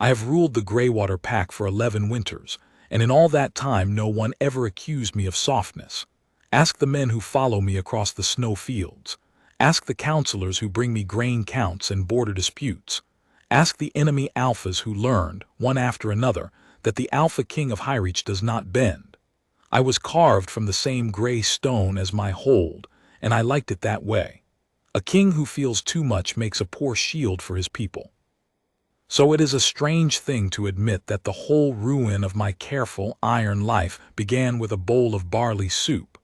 I have ruled the Greywater Pack for 11 winters, and in all that time no one ever accused me of softness. Ask the men who follow me across the snow fields. Ask the counselors who bring me grain counts and border disputes. Ask the enemy alphas who learned, one after another, that the Alpha King of Hyrich does not bend. I was carved from the same gray stone as my hold, and I liked it that way. A king who feels too much makes a poor shield for his people. So it is a strange thing to admit that the whole ruin of my careful, iron life began with a bowl of barley soup,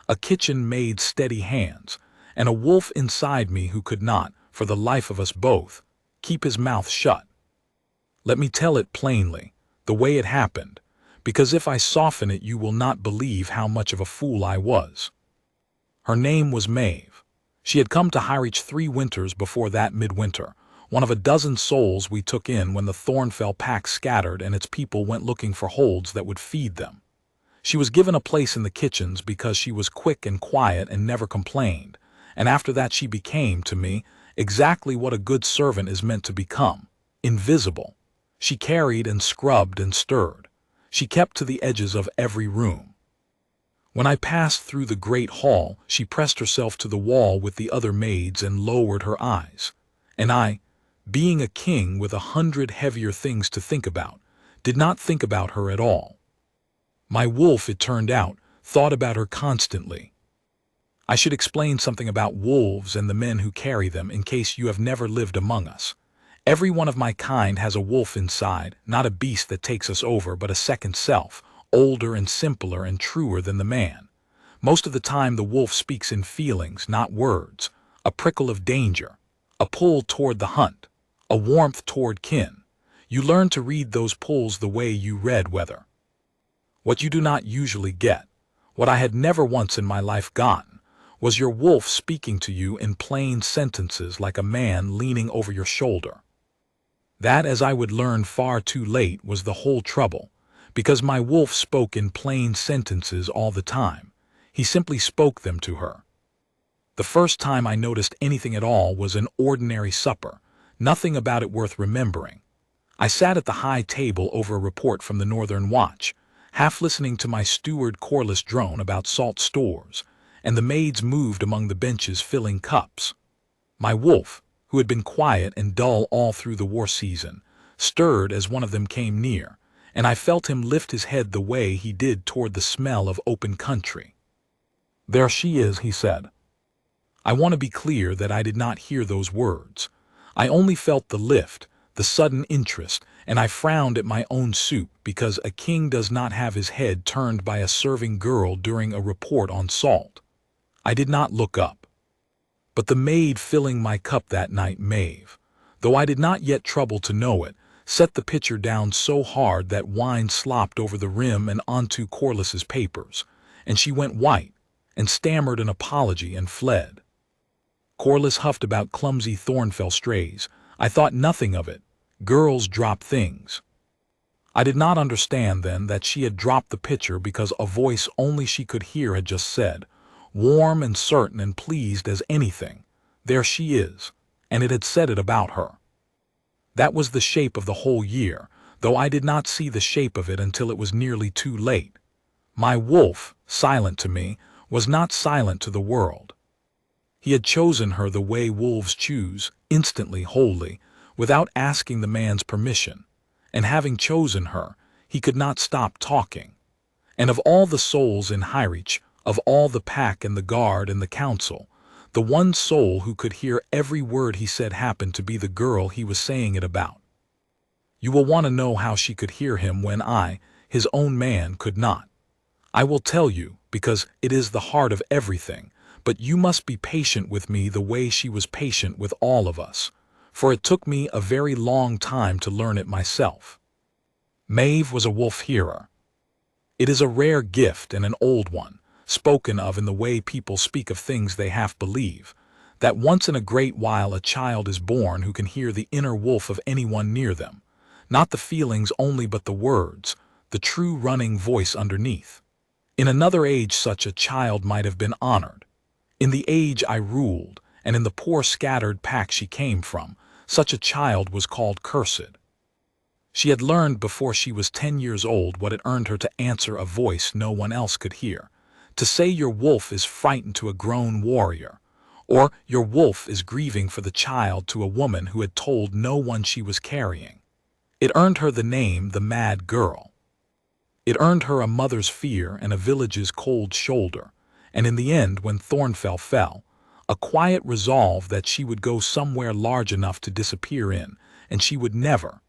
a kitchen maid's steady hands, and a wolf inside me who could not, for the life of us both, keep his mouth shut. Let me tell it plainly, the way it happened, because if I soften it you will not believe how much of a fool I was. Her name was Maeve. She had come to Hyrich 3 winters before that midwinter, one of a dozen souls we took in when the Thornfell pack scattered and its people went looking for holds that would feed them. She was given a place in the kitchens because she was quick and quiet and never complained, and after that she became, to me, exactly what a good servant is meant to become, invisible. She carried and scrubbed and stirred. She kept to the edges of every room. When I passed through the great hall, she pressed herself to the wall with the other maids and lowered her eyes. And I, being a king with 100 heavier things to think about, did not think about her at all. My wolf, it turned out, thought about her constantly. I should explain something about wolves and the men who carry them in case you have never lived among us. Every one of my kind has a wolf inside, not a beast that takes us over, but a second self, older and simpler and truer than the man. Most of the time the wolf speaks in feelings, not words, a prickle of danger, a pull toward the hunt, a warmth toward kin. You learn to read those pulls the way you read weather. What you do not usually get, what I had never once in my life gotten, was your wolf speaking to you in plain sentences like a man leaning over your shoulder. That, as I would learn far too late, was the whole trouble, because my wolf spoke in plain sentences all the time. He simply spoke them to her. The first time I noticed anything at all was an ordinary supper, nothing about it worth remembering. I sat at the high table over a report from the Northern Watch, half listening to my steward Corliss drone about salt stores, and the maids moved among the benches filling cups. My wolf, who had been quiet and dull all through the war season, stirred as one of them came near, and I felt him lift his head the way he did toward the smell of open country. "There she is," he said. I want to be clear that I did not hear those words. I only felt the lift, the sudden interest, and I frowned at my own soup because a king does not have his head turned by a serving girl during a report on salt. I did not look up. But the maid filling my cup that night, Maeve, though I did not yet trouble to know it, set the pitcher down so hard that wine slopped over the rim and onto Corliss's papers, and she went white, and stammered an apology and fled. Corliss huffed about clumsy Thornfell strays. I thought nothing of it. Girls drop things. I did not understand then that she had dropped the pitcher because a voice only she could hear had just said, warm and certain and pleased as anything, "There she is," and it had said it about her. That was the shape of the whole year, though I did not see the shape of it until it was nearly too late. My wolf, silent to me, was not silent to the world. He had chosen her the way wolves choose, instantly, wholly, without asking the man's permission, and having chosen her, he could not stop talking. And of all the souls in Hyrich, of all the pack and the guard and the council, the one soul who could hear every word he said happened to be the girl he was saying it about. You will want to know how she could hear him when I, his own man, could not. I will tell you, because it is the heart of everything, but you must be patient with me the way she was patient with all of us, for it took me a very long time to learn it myself. Maeve was a wolf hearer. It is a rare gift and an old one, spoken of in the way people speak of things they half believe, that once in a great while a child is born who can hear the inner wolf of anyone near them, not the feelings only but the words, the true running voice underneath. In another age such a child might have been honored. In the age I ruled, and in the poor scattered pack she came from, such a child was called cursed. She had learned before she was 10 years old what it earned her to answer a voice no one else could hear, to say your wolf is frightened to a grown warrior, or your wolf is grieving for the child to a woman who had told no one she was carrying. It earned her the name the Mad Girl. It earned her a mother's fear and a village's cold shoulder, and in the end, when Thornfell fell, a quiet resolve that she would go somewhere large enough to disappear in, and she would never,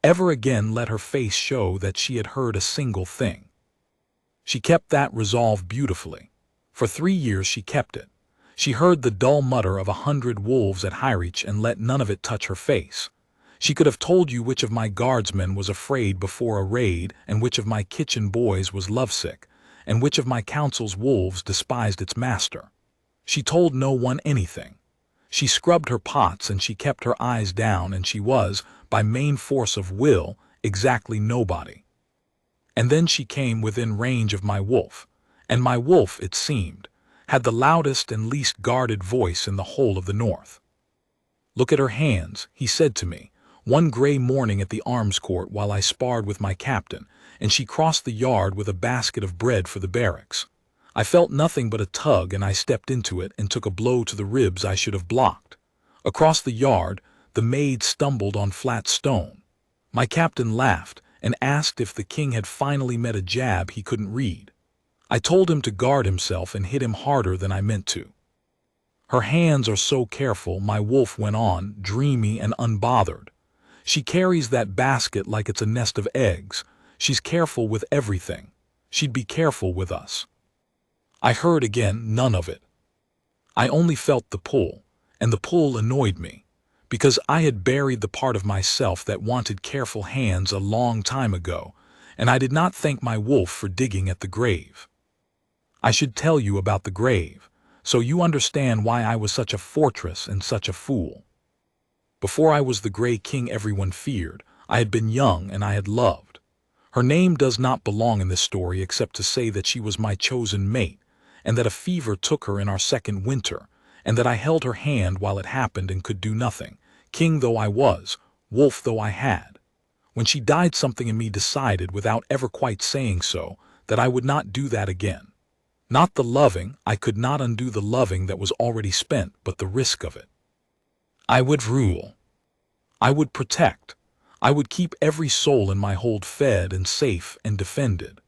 ever again let her face show that she had heard a single thing. She kept that resolve beautifully. For 3 years she kept it. She heard the dull mutter of 100 wolves at Hyrich and let none of it touch her face. She could have told you which of my guardsmen was afraid before a raid, and which of my kitchen boys was lovesick, and which of my council's wolves despised its master. She told no one anything. She scrubbed her pots and she kept her eyes down, and she was, by main force of will, exactly nobody. And then she came within range of my wolf, and my wolf, it seemed, had the loudest and least guarded voice in the whole of the north. "Look at her hands," he said to me, one gray morning at the arms court while I sparred with my captain, and she crossed the yard with a basket of bread for the barracks. I felt nothing but a tug, and I stepped into it and took a blow to the ribs I should have blocked. Across the yard, the maid stumbled on flat stone. My captain laughed and asked if the king had finally met a jab he couldn't read. I told him to guard himself and hit him harder than I meant to. "Her hands are so careful," my wolf went on, dreamy and unbothered. "She carries that basket like it's a nest of eggs. She's careful with everything. She'd be careful with us." I heard again none of it. I only felt the pull, and the pull annoyed me, because I had buried the part of myself that wanted careful hands a long time ago, and I did not thank my wolf for digging at the grave. I should tell you about the grave, so you understand why I was such a fortress and such a fool. Before I was the Grey King everyone feared, I had been young and I had loved. Her name does not belong in this story except to say that she was my chosen mate, and that a fever took her in our second winter, and that I held her hand while it happened and could do nothing, king though I was, wolf though I had. When she died, something in me decided, without ever quite saying so, that I would not do that again. Not the loving, I could not undo the loving that was already spent, but the risk of it. I would rule. I would protect. I would keep every soul in my hold fed and safe and defended.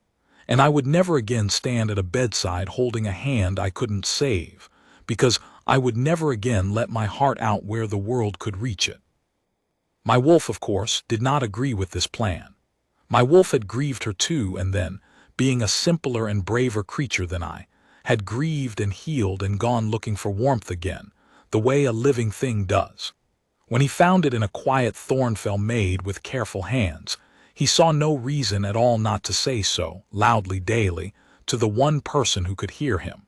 And I would never again stand at a bedside holding a hand I couldn't save, because I would never again let my heart out where the world could reach it. My wolf, of course, did not agree with this plan. My wolf had grieved her too, and then, being a simpler and braver creature than I, had grieved and healed and gone looking for warmth again, the way a living thing does. When he found it in a quiet Thornfell maid with careful hands, he saw no reason at all not to say so, loudly daily, to the one person who could hear him.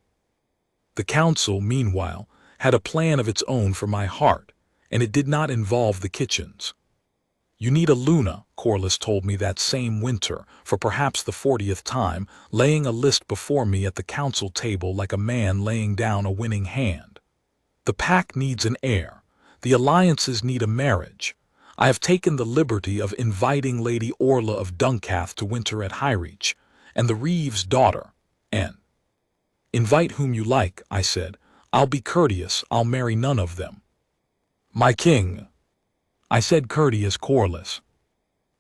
The council, meanwhile, had a plan of its own for my heart, and it did not involve the kitchens. "You need a Luna," Corliss told me that same winter, for perhaps the 40th time, laying a list before me at the council table like a man laying down a winning hand. "The pack needs an heir. The alliances need a marriage. I have taken the liberty of inviting Lady Orla of Duncath to winter at Hyrich, and the Reeve's daughter, and—" "Invite whom you like," I said. "I'll be courteous, I'll marry none of them." "My king," I said, courteous Corliss.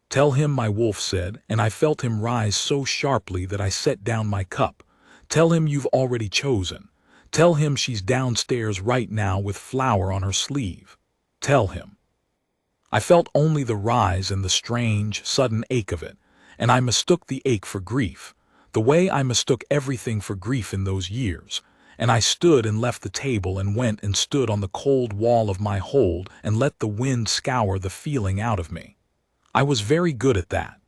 "Tell him," my wolf said, and I felt him rise so sharply that I set down my cup. "Tell him you've already chosen. Tell him she's downstairs right now with flower on her sleeve. Tell him." I felt only the rise and the strange, sudden ache of it, and I mistook the ache for grief, the way I mistook everything for grief in those years, and I stood and left the table and went and stood on the cold wall of my hold and let the wind scour the feeling out of me. I was very good at that.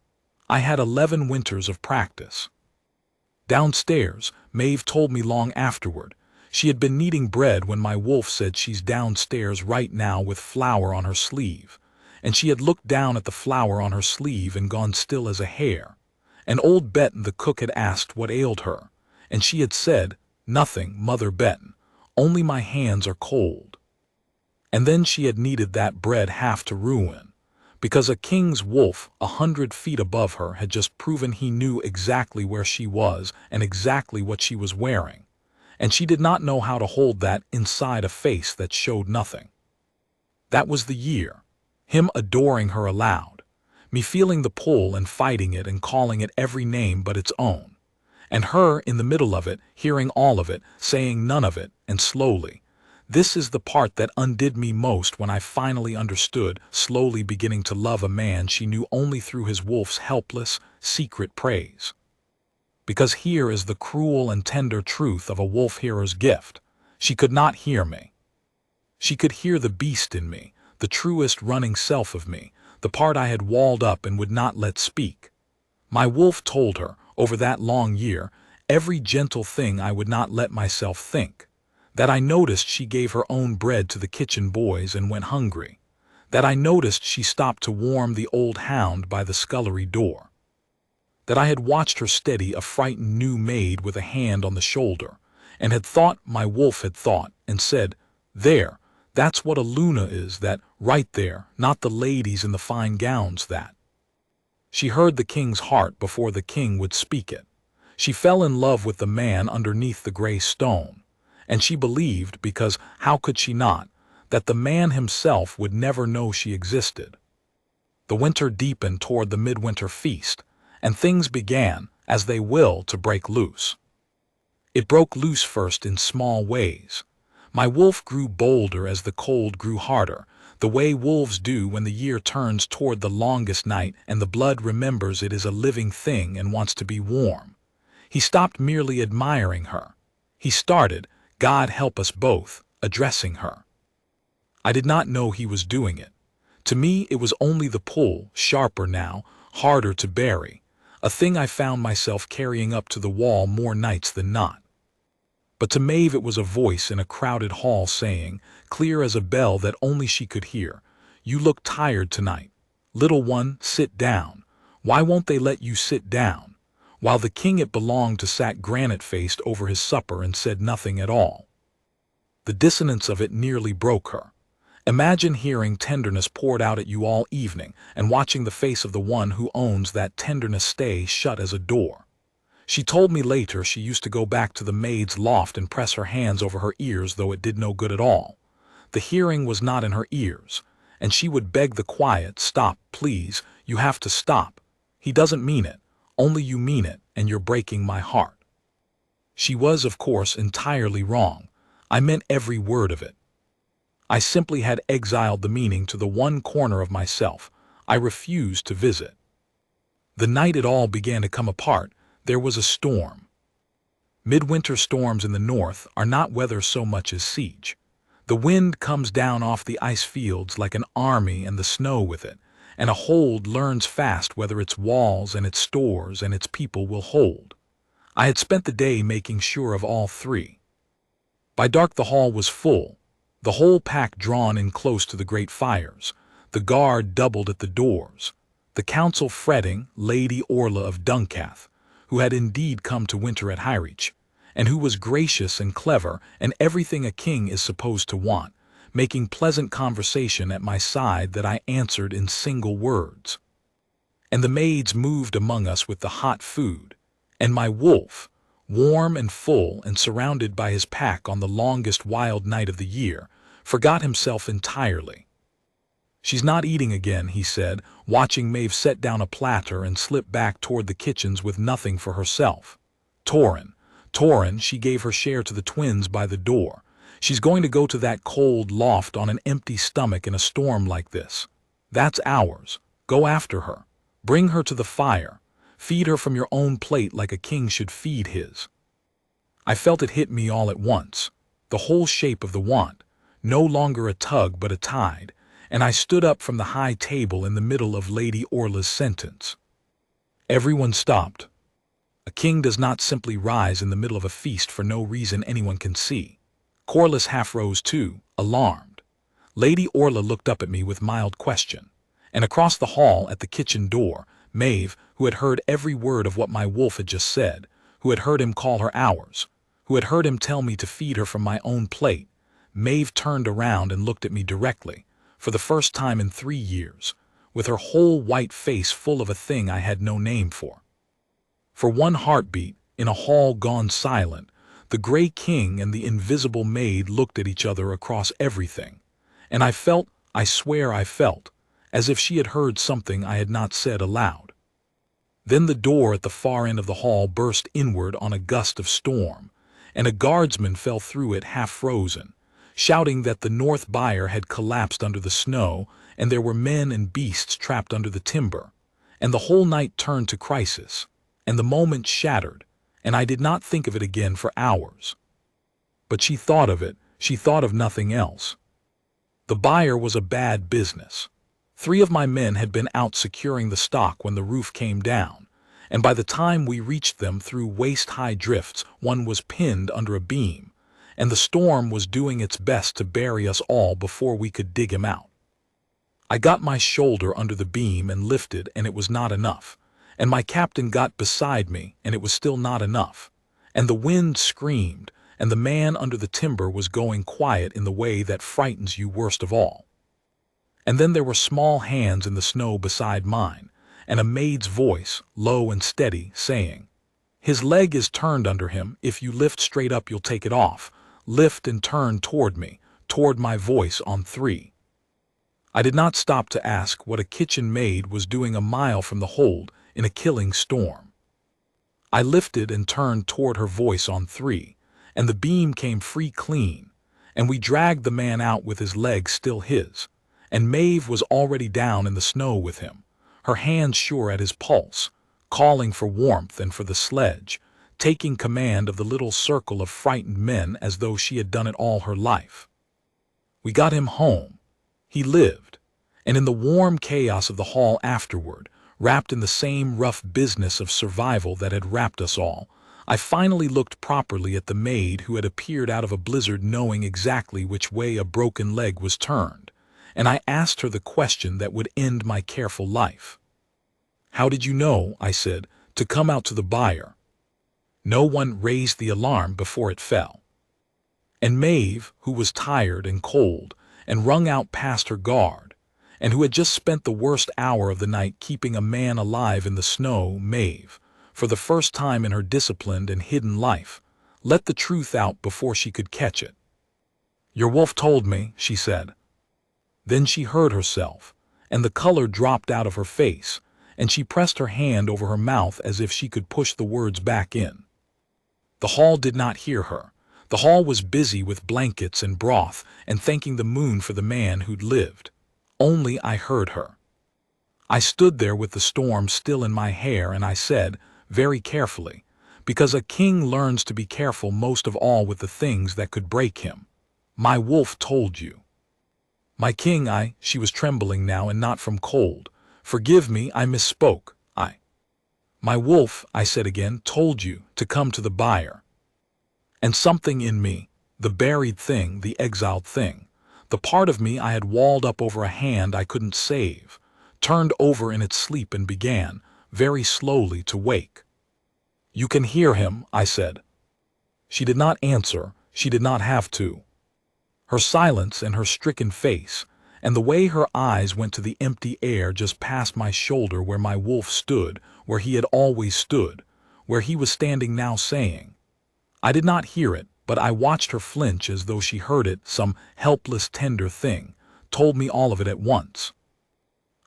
I had 11 winters of practice. Downstairs, Maeve told me long afterward, she had been kneading bread when my wolf said she's downstairs right now with flower on her sleeve, and she had looked down at the flower on her sleeve and gone still as a hare. And old Betton the cook had asked what ailed her, and she had said, "Nothing, Mother Betton, only my hands are cold." And then she had kneaded that bread half to ruin, because a king's wolf 100 feet above her had just proven he knew exactly where she was and exactly what she was wearing, and she did not know how to hold that inside a face that showed nothing. That was the year. Him adoring her aloud, me feeling the pull and fighting it and calling it every name but its own, and her in the middle of it, hearing all of it, saying none of it, and slowly. This is the part that undid me most when I finally understood, slowly beginning to love a man she knew only through his wolf's helpless, secret praise. Because here is the cruel and tender truth of a wolf-hearer's gift. She could not hear me. She could hear the beast in me, the truest running self of me, the part I had walled up and would not let speak. My wolf told her, over that long year, every gentle thing I would not let myself think. That I noticed she gave her own bread to the kitchen boys and went hungry. That I noticed she stopped to warm the old hound by the scullery door. That I had watched her steady a frightened new maid with a hand on the shoulder, and had thought my wolf had thought, and said, "There, that's what a Luna is, that, right there, not the ladies in the fine gowns, that." She heard the king's heart before the king would speak it. She fell in love with the man underneath the gray stone. And she believed, because how could she not, that the man himself would never know she existed. The winter deepened toward the midwinter feast, and things began, as they will, to break loose. It broke loose first in small ways. My wolf grew bolder as the cold grew harder, the way wolves do when the year turns toward the longest night and the blood remembers it is a living thing and wants to be warm. He stopped merely admiring her. He started, God help us both, addressing her. I did not know he was doing it. To me it was only the pull, sharper now, harder to bury, a thing I found myself carrying up to the wall more nights than not. But to Maeve it was a voice in a crowded hall saying, clear as a bell that only she could hear, "You look tired tonight. Little one, sit down. Why won't they let you sit down?" While the king it belonged to sat granite-faced over his supper and said nothing at all. The dissonance of it nearly broke her. Imagine hearing tenderness poured out at you all evening and watching the face of the one who owns that tenderness stay shut as a door. She told me later she used to go back to the maid's loft and press her hands over her ears, though it did no good at all. The hearing was not in her ears, and she would beg the quiet, "Stop, please, you have to stop. He doesn't mean it. Only you mean it, and you're breaking my heart." She was, of course, entirely wrong. I meant every word of it. I simply had exiled the meaning to the one corner of myself I refused to visit. The night it all began to come apart, there was a storm. Midwinter storms in the north are not weather so much as siege. The wind comes down off the ice fields like an army and the snow with it, and a hold learns fast whether its walls and its stores and its people will hold. I had spent the day making sure of all three. By dark the hall was full, the whole pack drawn in close to the great fires, the guard doubled at the doors, the council fretting, Lady Orla of Duncath, who had indeed come to winter at Hyrich, and who was gracious and clever and everything a king is supposed to want, making pleasant conversation at my side that I answered in single words. And the maids moved among us with the hot food, and my wolf, warm and full and surrounded by his pack on the longest wild night of the year, forgot himself entirely. "She's not eating again," he said, watching Maeve set down a platter and slip back toward the kitchens with nothing for herself. Torin, she gave her share to the twins by the door. She's going to go to that cold loft on an empty stomach in a storm like this. That's ours. Go after her. Bring her to the fire. Feed her from your own plate like a king should feed his." I felt it hit me all at once. The whole shape of the want, no longer a tug but a tide, and I stood up from the high table in the middle of Lady Orla's sentence. Everyone stopped. A king does not simply rise in the middle of a feast for no reason anyone can see. Corliss half rose too, alarmed. Lady Orla looked up at me with mild question, and across the hall at the kitchen door, Maeve, who had heard every word of what my wolf had just said, who had heard him call her ours, who had heard him tell me to feed her from my own plate, Maeve turned around and looked at me directly, for the first time in 3 years, with her whole white face full of a thing I had no name for. For one heartbeat, in a hall gone silent, the gray king and the invisible maid looked at each other across everything, and I felt, I swear I felt, as if she had heard something I had not said aloud. Then the door at the far end of the hall burst inward on a gust of storm, and a guardsman fell through it half frozen, shouting that the north byre had collapsed under the snow, and there were men and beasts trapped under the timber, and the whole night turned to crisis, and the moment shattered, and I did not think of it again for hours. But she thought of it, she thought of nothing else. The byre was a bad business. 3 of my men had been out securing the stock when the roof came down, and by the time we reached them through waist-high drifts, one was pinned under a beam, and the storm was doing its best to bury us all before we could dig him out. I got my shoulder under the beam and lifted, and it was not enough, and my captain got beside me, and it was still not enough, and the wind screamed, and the man under the timber was going quiet in the way that frightens you worst of all. And then there were small hands in the snow beside mine, and a maid's voice, low and steady, saying, "His leg is turned under him. If you lift straight up, you'll take it off. Lift and turn toward me, toward my voice on 3. I did not stop to ask what a kitchen maid was doing a mile from the hold in a killing storm. I lifted and turned toward her voice on 3, and the beam came free clean, and we dragged the man out with his leg still his, and Maeve was already down in the snow with him, her hands sure at his pulse, calling for warmth and for the sledge, taking command of the little circle of frightened men as though she had done it all her life. We got him home. He lived, and in the warm chaos of the hall afterward, wrapped in the same rough business of survival that had wrapped us all, I finally looked properly at the maid who had appeared out of a blizzard knowing exactly which way a broken leg was turned, and I asked her the question that would end my careful life. "How did you know," I said, "to come out to the byre?" No one raised the alarm before it fell. And Maeve, who was tired and cold, and wrung out past her guard, and who had just spent the worst hour of the night keeping a man alive in the snow, Maeve, for the first time in her disciplined and hidden life, let the truth out before she could catch it. "Your wolf told me," she said. Then she heard herself, and the color dropped out of her face, and she pressed her hand over her mouth as if she could push the words back in. The hall did not hear her. The hall was busy with blankets and broth and thanking the moon for the man who'd lived. Only I heard her. I stood there with the storm still in my hair, and I said, very carefully, because a king learns to be careful most of all with the things that could break him, "My wolf told you." "My king, she was trembling now and not from cold. "Forgive me, I misspoke, My wolf," I said again, "told you to come to the byre." And something in me, the buried thing, the exiled thing, the part of me I had walled up over a hand I couldn't save, turned over in its sleep and began, very slowly, to wake. "You can hear him," I said. She did not answer. She did not have to. Her silence and her stricken face, and the way her eyes went to the empty air just past my shoulder where my wolf stood, where he had always stood, where he was standing now saying. I did not hear it, but I watched her flinch as though she heard it, some helpless, tender thing, told me all of it at once.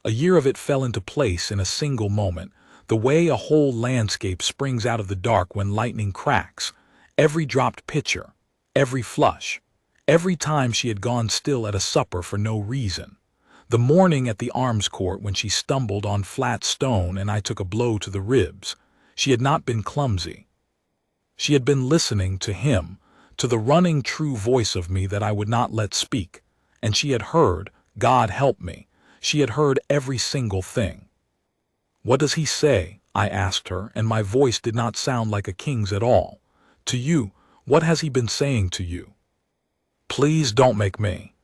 A year of it fell into place in a single moment, the way a whole landscape springs out of the dark when lightning cracks, every dropped pitcher, every flush, every time she had gone still at a supper for no reason, the morning at the arms court when she stumbled on flat stone and I took a blow to the ribs. She had not been clumsy. She had been listening to him, to the running true voice of me that I would not let speak, and she had heard, God help me, she had heard every single thing. "What does he say?" I asked her, and my voice did not sound like a king's at all. "To you, what has he been saying to you?" "Please don't make me."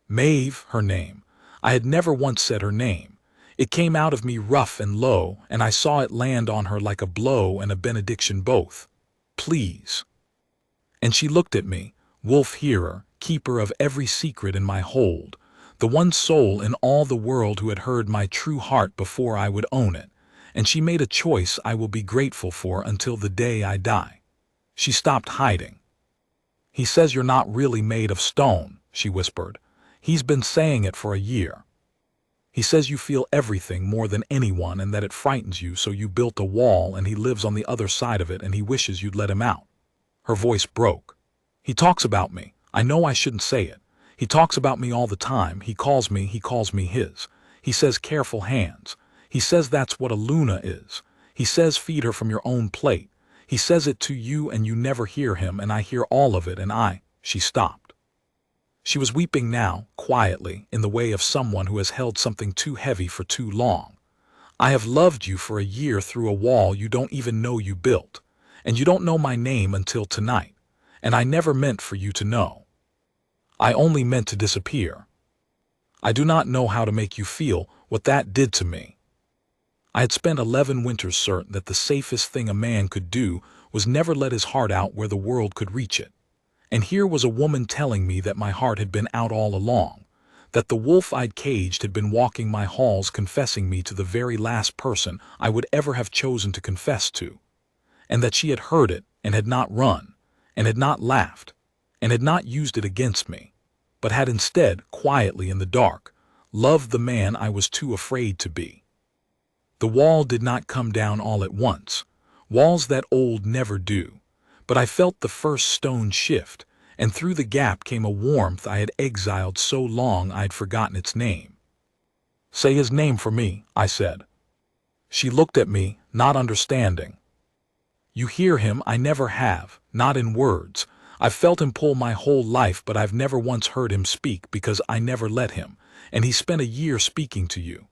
Maeve, her name. I had never once said her name. It came out of me rough and low, and I saw it land on her like a blow and a benediction both. "Please." And she looked at me, wolf-hearer, keeper of every secret in my hold, the one soul in all the world who had heard my true heart before I would own it, and she made a choice I will be grateful for until the day I die. She stopped hiding. "He says you're not really made of stone," she whispered. "He's been saying it for a year. He says you feel everything more than anyone and that it frightens you, so you built a wall and he lives on the other side of it and he wishes you'd let him out." Her voice broke. "He talks about me. I know I shouldn't say it. He talks about me all the time. He calls me his. He says careful hands. He says that's what a Luna is. He says feed her from your own plate. He says it to you and you never hear him, and I hear all of it and She stopped. She was weeping now, quietly, in the way of someone who has held something too heavy for too long. "I have loved you for a year through a wall you don't even know you built, and you don't know my name until tonight, and I never meant for you to know. I only meant to disappear. I do not know how to make you feel what that did to me. I had spent 11 winters certain that the safest thing a man could do was never let his heart out where the world could reach it. And here was a woman telling me that my heart had been out all along, that the wolf I'd caged had been walking my halls confessing me to the very last person I would ever have chosen to confess to, and that she had heard it and had not run, and had not laughed, and had not used it against me, but had instead, quietly in the dark, loved the man I was too afraid to be. The wall did not come down all at once. Walls that old never do. But I felt the first stone shift, and through the gap came a warmth I had exiled so long I'd forgotten its name. "Say his name for me," I said. She looked at me, not understanding. "You hear him, I never have, not in words. I've felt him pull my whole life, but I've never once heard him speak because I never let him, and he spent a year speaking to you."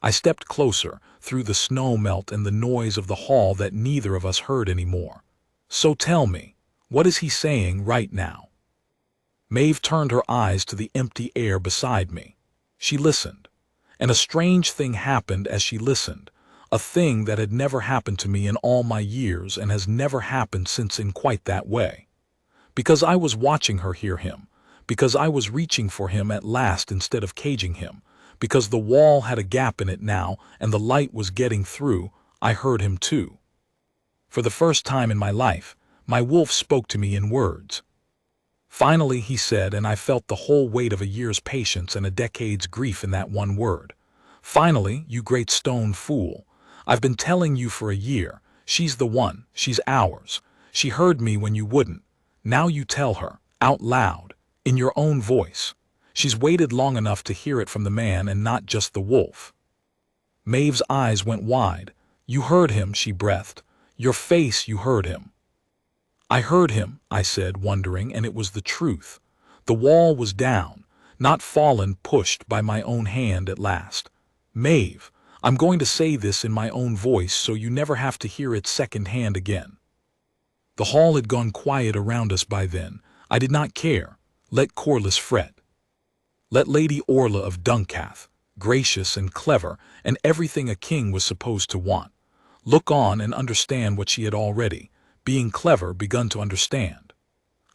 I stepped closer, through the snow melt and the noise of the hall that neither of us heard anymore. "So tell me, what is he saying right now?" Maeve turned her eyes to the empty air beside me. She listened, and a strange thing happened as she listened, a thing that had never happened to me in all my years and has never happened since in quite that way. Because I was watching her hear him, because I was reaching for him at last instead of caging him, because the wall had a gap in it now and the light was getting through, I heard him too. For the first time in my life, my wolf spoke to me in words. Finally, he said, and I felt the whole weight of a year's patience and a decade's grief in that one word. "Finally, you great stone fool. I've been telling you for a year. She's the one. She's ours. She heard me when you wouldn't. Now you tell her, out loud, in your own voice. She's waited long enough to hear it from the man and not just the wolf." Maeve's eyes went wide. "You heard him," she breathed. "Your face, you heard him." "I heard him," I said, wondering, and it was the truth. The wall was down, not fallen, pushed by my own hand at last. "Maeve, I'm going to say this in my own voice so you never have to hear it second hand again." The hall had gone quiet around us by then. I did not care. Let Corliss fret. Let Lady Orla of Duncath, gracious and clever, and everything a king was supposed to want, look on and understand what she had already, being clever, begun to understand.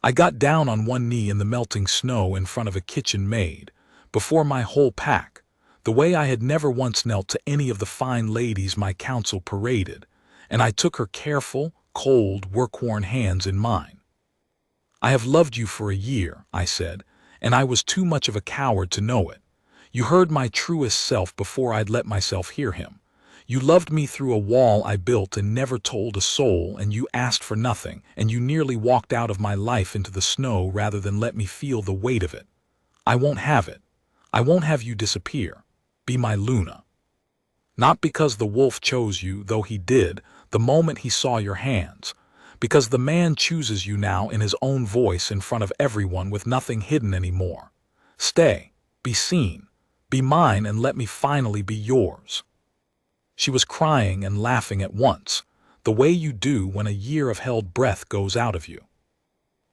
I got down on one knee in the melting snow in front of a kitchen maid, before my whole pack, the way I had never once knelt to any of the fine ladies my council paraded, and I took her careful, cold, work-worn hands in mine. "I have loved you for a year," I said, "and I was too much of a coward to know it. You heard my truest self before I'd let myself hear him. You loved me through a wall I built and never told a soul, and you asked for nothing, and you nearly walked out of my life into the snow rather than let me feel the weight of it. I won't have it. I won't have you disappear. Be my Luna. Not because the wolf chose you, though he did, the moment he saw your hands. Because the man chooses you now in his own voice in front of everyone with nothing hidden anymore. Stay, be seen, be mine, and let me finally be yours." She was crying and laughing at once, the way you do when a year of held breath goes out of you.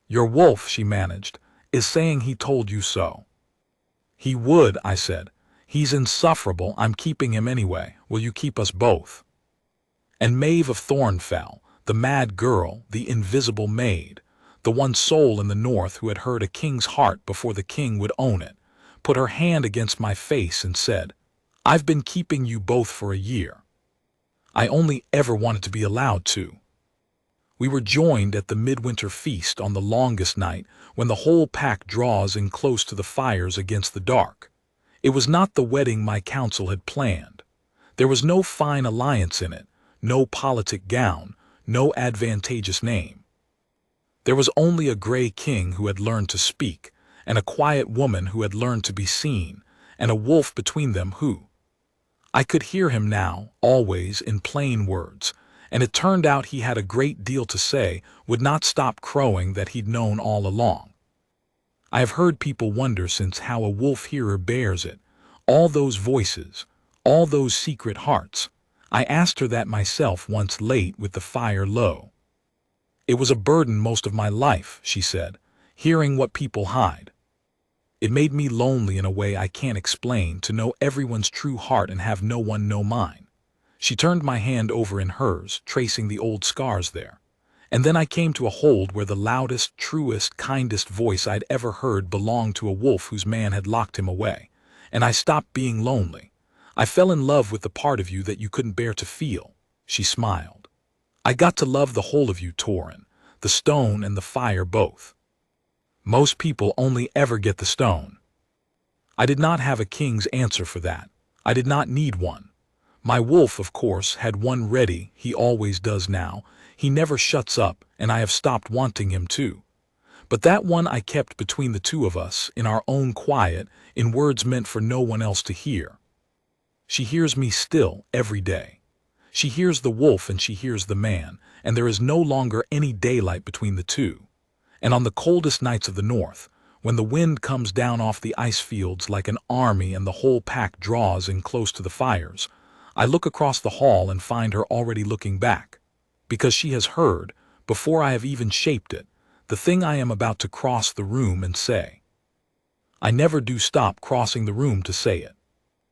"Your wolf," she managed, "is saying he told you so." "He would," I said. "He's insufferable. I'm keeping him anyway. Will you keep us both?" And Maeve of Thornfell, the mad girl, the invisible maid, the one soul in the north who had heard a king's heart before the king would own it, put her hand against my face and said, "I've been keeping you both for a year. I only ever wanted to be allowed to." We were joined at the midwinter feast on the longest night, when the whole pack draws in close to the fires against the dark. It was not the wedding my council had planned. There was no fine alliance in it, no politic gown, no advantageous name. There was only a gray king who had learned to speak, and a quiet woman who had learned to be seen, and a wolf between them who— I could hear him now, always in plain words, and it turned out he had a great deal to say, would not stop crowing that he'd known all along. I have heard people wonder since how a wolf hearer bears it, all those voices, all those secret hearts. I asked her that myself once late with the fire low. It was a burden most of my life, she said, hearing what people hide. It made me lonely in a way I can't explain, to know everyone's true heart and have no one know mine. She turned my hand over in hers, tracing the old scars there. And then I came to a hold where the loudest, truest, kindest voice I'd ever heard belonged to a wolf whose man had locked him away. And I stopped being lonely. I fell in love with the part of you that you couldn't bear to feel. She smiled. I got to love the whole of you, Torin, the stone and the fire both. Most people only ever get the stone. I did not have a king's answer for that. I did not need one. My wolf, of course, had one ready. He always does now. He never shuts up, and I have stopped wanting him to. But that one I kept between the two of us, in our own quiet, in words meant for no one else to hear. She hears me still, every day. She hears the wolf and she hears the man, and there is no longer any daylight between the two. And on the coldest nights of the north, when the wind comes down off the ice fields like an army and the whole pack draws in close to the fires, I look across the hall and find her already looking back, because she has heard, before I have even shaped it, the thing I am about to cross the room and say. I never do stop crossing the room to say it.